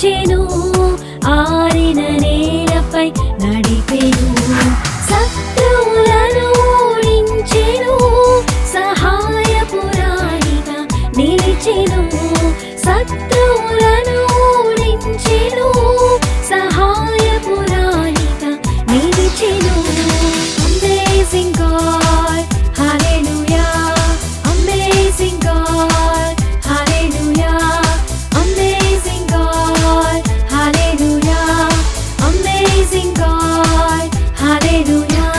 నిలిచెను, ఆరిన నేలపై నడిపెను. శత్రువులను ఓడించెను, సహాయపురాణిగా నిలిచెను. శత్రువులను ఓడించెను, సహాయపురాణిగా నిలిచెను. Amazing God, hallelujah. Amazing God, hallelujah. Amazing God, hallelujah. Amazing God, hallelujah.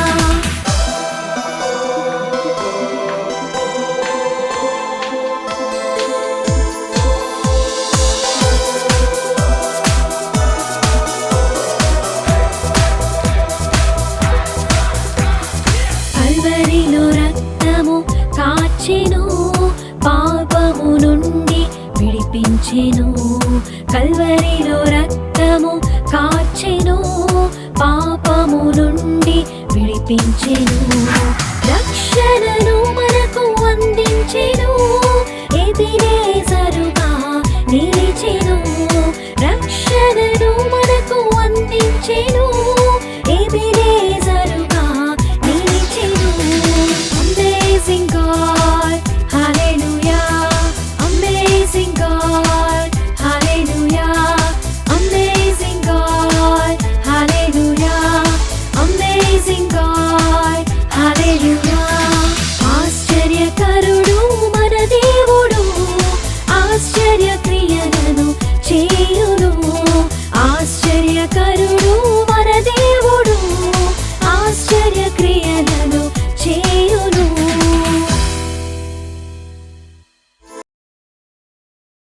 కల్వరిలో రక్తము కాచెను, పాపము నుండి విడిపించెను. కల్వరిలో రక్తము కాచెను, పాపము నుండి విడిపించెను.